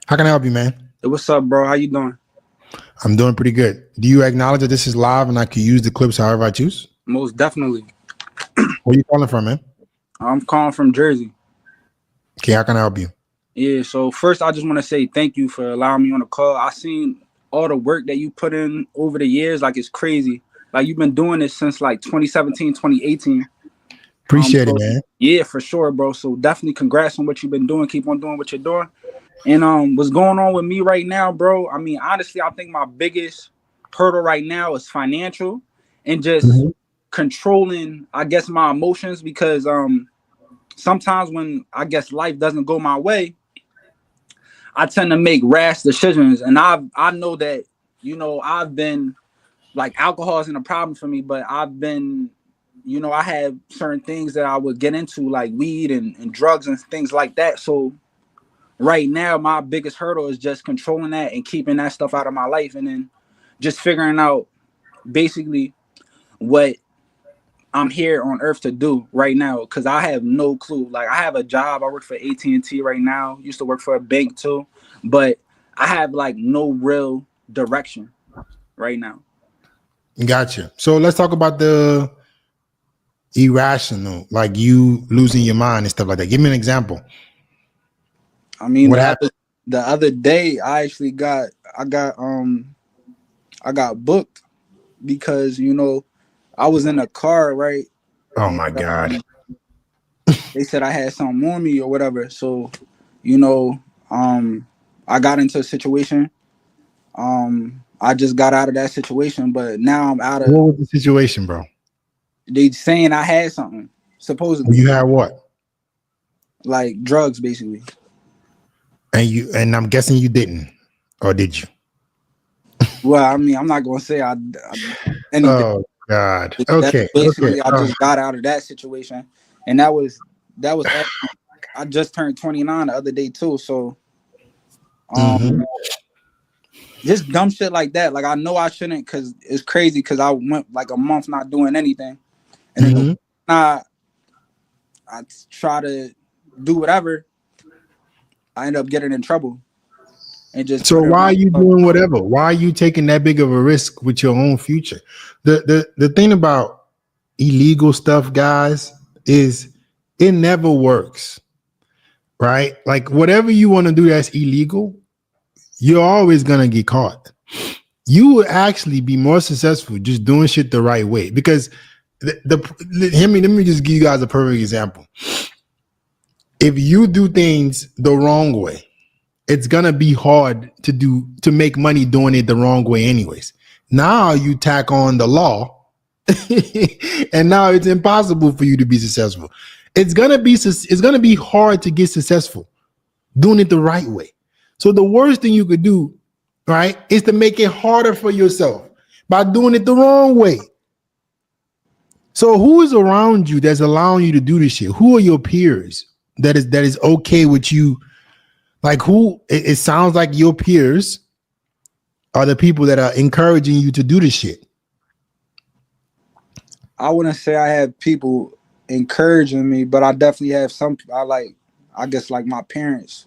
How can I help you, man? Hey, what's up, bro? How you doing? I'm doing pretty good. Do you acknowledge that this is live and I can use the clips however I choose? Most definitely. Where are you calling from, man? I'm calling from Jersey. Okay, how can I help you? Yeah, so first I just want to say thank you for allowing me on the call. I seen all the work that you put in over the years. Like, it's crazy. Like, you've been doing this since like 2017, 2018. Appreciate it, So man. yeah, for sure, bro. So definitely congrats on what you've been doing. Keep on doing what you're doing. And what's going on with me right now, bro? I mean, honestly, I think my biggest hurdle right now is financial and just Mhm. controlling, I guess, my emotions, because sometimes when I guess life doesn't go my way, I tend to make rash decisions. And I know that, I've been, like, alcohol isn't a problem for me, but I've been, I have certain things that I would get into, like weed and drugs and things like that. So right now, my biggest hurdle is just controlling that and keeping that stuff out of my life, and then just figuring out basically what I'm here on earth to do right now, because I have no clue. Like, I have a job. I work for AT&T right now. Used to work for a bank too, but I have like no real direction right now. Gotcha. So let's talk about the irrational, like you losing your mind and stuff like that. Give me an example. I mean, What the happened? other the other day, I actually I got booked because I was in a car, right? Oh And my God. they said I had something on me or whatever. So, you know, I got into a situation. I just got out of that situation, but now I'm out of. What was the situation, bro? They saying I had something, supposedly, You had what? like drugs, basically. And I'm guessing you didn't, or did you? Well, I mean, I'm not gonna say I anything. Oh God. That's Okay. Okay. basically, I just got out of that situation, and that was actually, I just turned 29 the other day too. So, Mhm. um, just dumb shit like that. Like, I know I shouldn't, because it's crazy. Because I went like a month not doing anything, and then Mhm. I try to do whatever. I end up getting in trouble and just So put it why on are you myself. doing whatever? Why are you taking that big of a risk with your own future? The thing about illegal stuff, guys, is it never works, right? Like whatever you want to do that's illegal, you're always gonna get caught. You would actually be more successful just doing shit the right way. Because let me just give you guys a perfect example. If you do things the wrong way, it's gonna be hard to make money doing it the wrong way anyways. Now you tack on the law and now it's impossible for you to be successful. It's gonna be hard to get successful doing it the right way. So the worst thing you could do, right, is to make it harder for yourself by doing it the wrong way. So who is around you that's allowing you to do this shit? Who are your peers that is okay with you? Like who? It sounds like your peers are the people that are encouraging you to do this shit. I wouldn't say I have people encouraging me, but I definitely have some. I guess, like, my parents.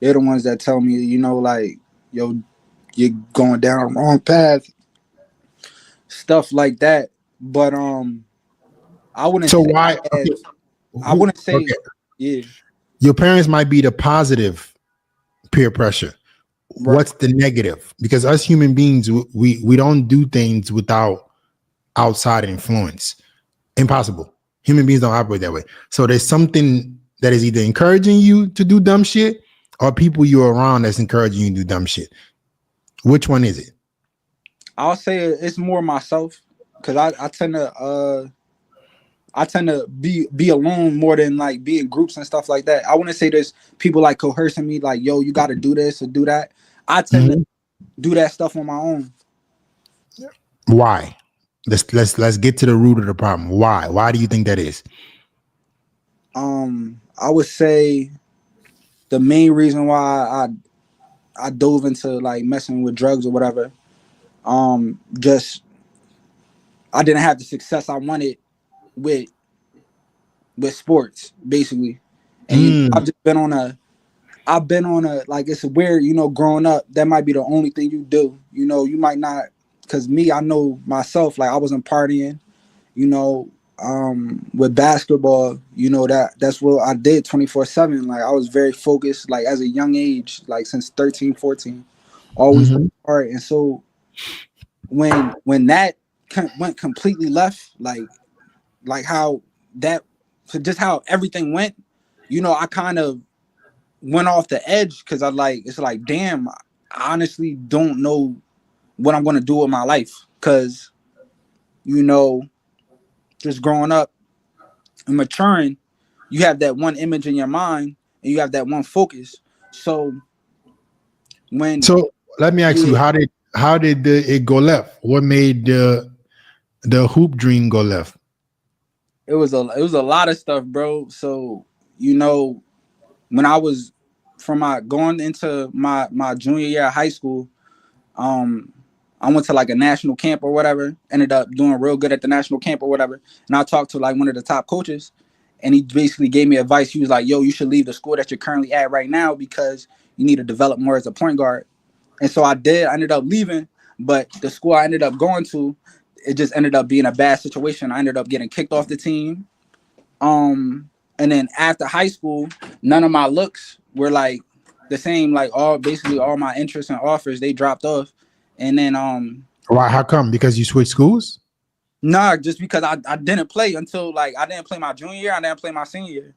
They're the ones that tell me, like, yo, you're going down the wrong path, stuff like that. But I wouldn't So say I why? have. Okay, I wouldn't okay. say, yeah, Your parents might be the positive peer pressure. right. What's the negative? Because us human beings, we don't do things without outside influence. Impossible. Human beings don't operate that way. So there's something that is either encouraging you to do dumb shit or people you're around that's encouraging you to do dumb shit. Which one is it? I'll say it's more myself, because I tend to be alone more than, like, be in groups and stuff like that. I wouldn't say there's people like coercing me, like, yo, you got to do this or do that. I tend to Mhm. do that stuff on my own. Why? Let's get to the root of the problem. Why? Why do you think that is? I would say the main reason why I dove into, like, messing with drugs or whatever, just I didn't have the success I wanted with sports, basically. And Mm, I've just been on a I've been on a, like, it's weird, you know, growing up, that might be the only thing you do. You know, you might not, because me, I know myself, like, I wasn't partying, you know, with basketball, you know, that's what I did 24/7. Like, I was very focused, like, as a young age, like, since 13, 14, always Mm-hmm. hard. And so when that went completely left, like how that, so just how everything went, you know, I kind of went off the edge, because I, like, it's like, damn, I honestly don't know what I'm gonna do with my life, because, you know, just growing up and maturing, you have that one image in your mind and you have that one focus. So when, So let me ask you, yeah, how did it go left? What made the hoop dream go left? it was a lot of stuff, bro. So, you know, when I was, from my going into my junior year of high school, um I went to like a national camp or whatever, ended up doing real good at the national camp or whatever. And I talked to like one of the top coaches, and he basically gave me advice. He was like, yo, you should leave the school that you're currently at right now, because you need to develop more as a point guard. And so I did. I ended up leaving, but the school I ended up going to, it just ended up being a bad situation. I ended up getting kicked off the team. And then after high school, none of my looks were like the same. Like, all, basically all my interests and offers, they dropped off. And then Why? How come? Because you switched schools? nah, just because I didn't play until, like, I didn't play my junior year, I didn't play my senior year,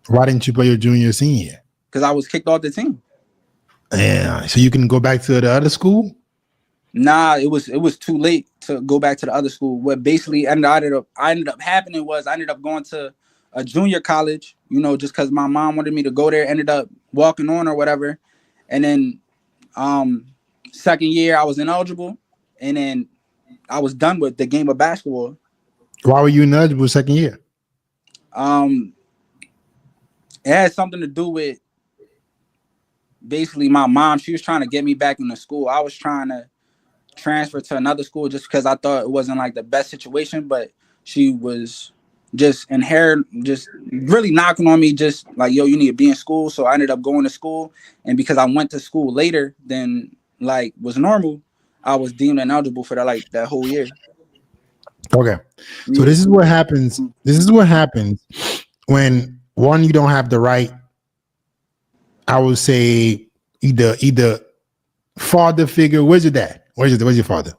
Why didn't you play your junior senior year? because I was kicked off the team. Yeah, so you can go back to the other school. Nah, it was too late to go back to the other school. What basically ended up happening was, I ended up going to a junior college, you know, just because my mom wanted me to go there. Ended up walking on or whatever. And then um second year I was ineligible, and then I was done with the game of basketball. Why were you ineligible second year? Um it had something to do with basically my mom. She was trying to get me back into school. I was trying to transfer to another school just because I thought it wasn't like the best situation, but she was just inherent, just really knocking on me, just like, yo, you need to be in school. So I ended up going to school, and because I went to school later than like was normal, I was deemed ineligible for that, like, that whole year. Okay, so Yeah. this is what happens. This is what happens when one, you don't have the right. I would say either father figure. Where's your dad? Where's your father?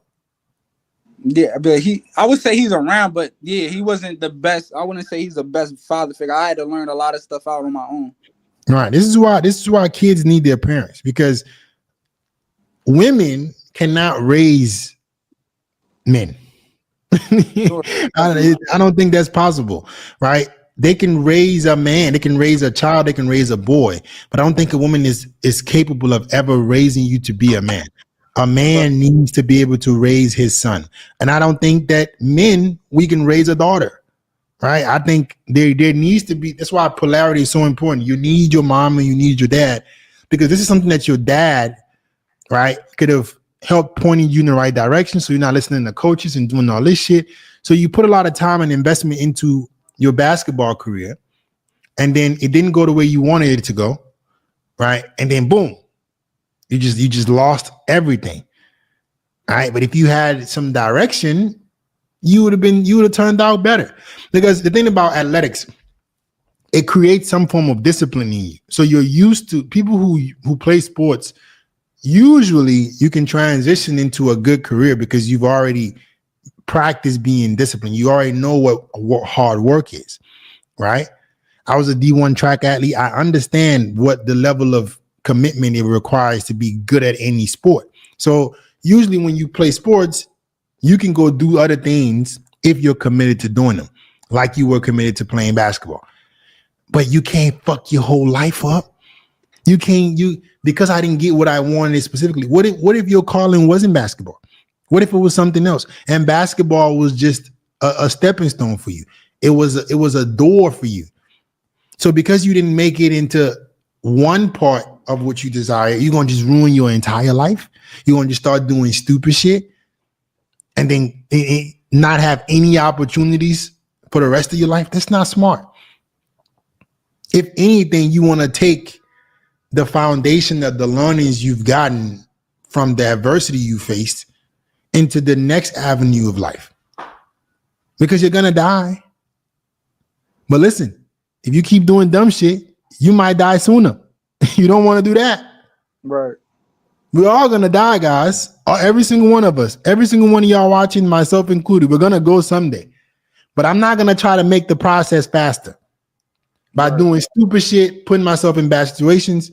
Yeah, but I would say he's around, but yeah, he wasn't the best. I wouldn't say he's the best father figure. I had to learn a lot of stuff out on my own. All right. This is why kids need their parents, because women cannot raise men. Sure, definitely. I don't think that's possible, right? They can raise a man, they can raise a child, they can raise a boy, but I don't think a woman is capable of ever raising you to be a man. A But man needs to be able to raise his son, and I don't think that men we can raise a daughter, right? I think there needs to be. That's why polarity is so important. You need your mom and you need your dad, because this is something that your dad, right, could have helped pointing you in the right direction. So you're not listening to coaches and doing all this shit. So you put a lot of time and investment into your basketball career, and then it didn't go the way you wanted it to go, right? And then boom, you just lost everything. All right. But if you had some direction, you would have turned out better. Because the thing about athletics, it creates some form of discipline in you. So you're used to people who play sports. Usually you can transition into a good career because you've already practiced being disciplined. You already know what hard work is, right? I was a D1 track athlete. I understand what the level of commitment it requires to be good at any sport. So usually when you play sports, you can go do other things if you're committed to doing them, like you were committed to playing basketball. But you can't fuck your whole life up. You can't because I didn't get what I wanted specifically. What if your calling wasn't basketball? What if it was something else? And basketball was just a stepping stone for you. It was a door for you. So because you didn't make it into one part of what you desire, you're gonna just ruin your entire life. You're gonna just start doing stupid shit, and then not have any opportunities for the rest of your life. That's not smart. If anything, you want to take the foundation of the learnings you've gotten from the adversity you faced into the next avenue of life. Because you're gonna die. But listen, if you keep doing dumb shit, you might die sooner. You don't want to do that. Right. We're all gonna die, guys. Every single one of us, every single one of y'all watching, myself included, we're gonna go someday. But I'm not gonna try to make the process faster by doing stupid shit, putting myself in bad situations,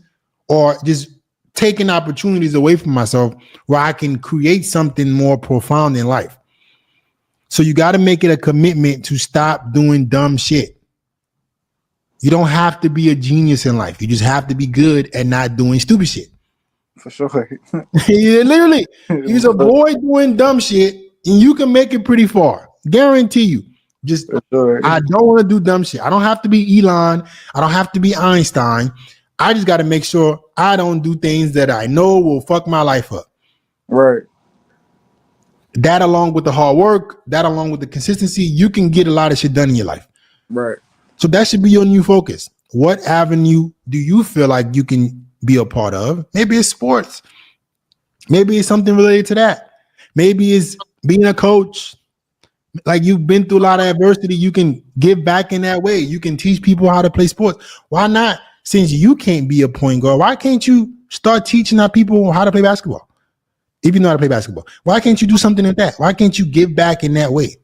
or just taking opportunities away from myself where I can create something more profound in life. So you got to make it a commitment to stop doing dumb shit. You don't have to be a genius in life. You just have to be good at not doing stupid shit. For sure. Yeah, literally, you just avoid doing dumb shit and you can make it pretty far. Guarantee you. Just, sure. I don't want to do dumb shit. I don't have to be Elon. I don't have to be Einstein. I just got to make sure I don't do things that I know will fuck my life up. Right. That along with the hard work, that along with the consistency, you can get a lot of shit done in your life. Right. So that should be your new focus. What avenue do you feel like you can be a part of? Maybe it's sports. Maybe it's something related to that. Maybe it's being a coach. Like you've been through a lot of adversity. You can give back in that way. You can teach people how to play sports. Why not? Since you can't be a point guard, why can't you start teaching our people how to play basketball? If you know how to play basketball, why can't you do something like that? Why can't you give back in that way?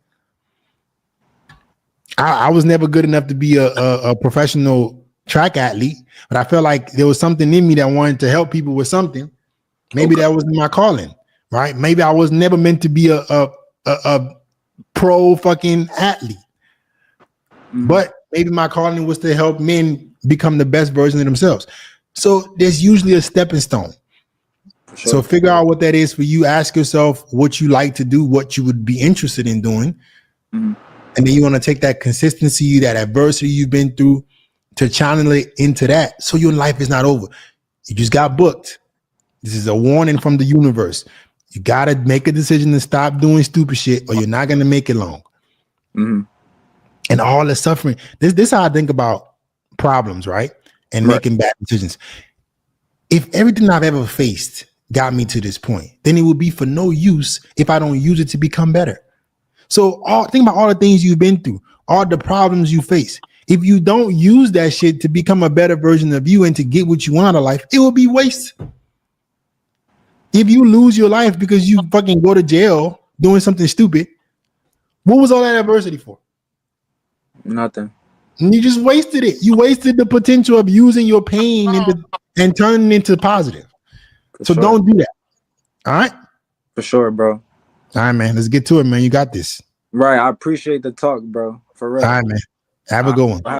I was never good enough to be a professional track athlete, but I felt like there was something in me that wanted to help people with something. Maybe that was my calling, right? Maybe I was never meant to be a pro fucking athlete, but maybe my calling was to help men become the best version of themselves. So there's usually a stepping stone. Sure. So figure out what that is for you. Ask yourself what you like to do, what you would be interested in doing. And then you want to take that consistency, that adversity you've been through to channel it into that. So your life is not over. You just got booked. This is a warning from the universe. You got to make a decision to stop doing stupid shit or you're not going to make it long. And all the suffering. This is how I think about problems, right? And making bad decisions. If everything I've ever faced got me to this point, then it would be for no use if I don't use it to become better. So think about all the things you've been through, all the problems you face. If you don't use that shit to become a better version of you and to get what you want out of life, it will be waste. If you lose your life because you fucking go to jail doing something stupid, what was all that adversity for? Nothing. And you just wasted it. You wasted the potential of using your pain and turning it into positive. So don't do that. All right? For sure, bro. All right, man. Let's get to it, man. You got this. Right. I appreciate the talk, bro. For real. All right, man. Have a good one.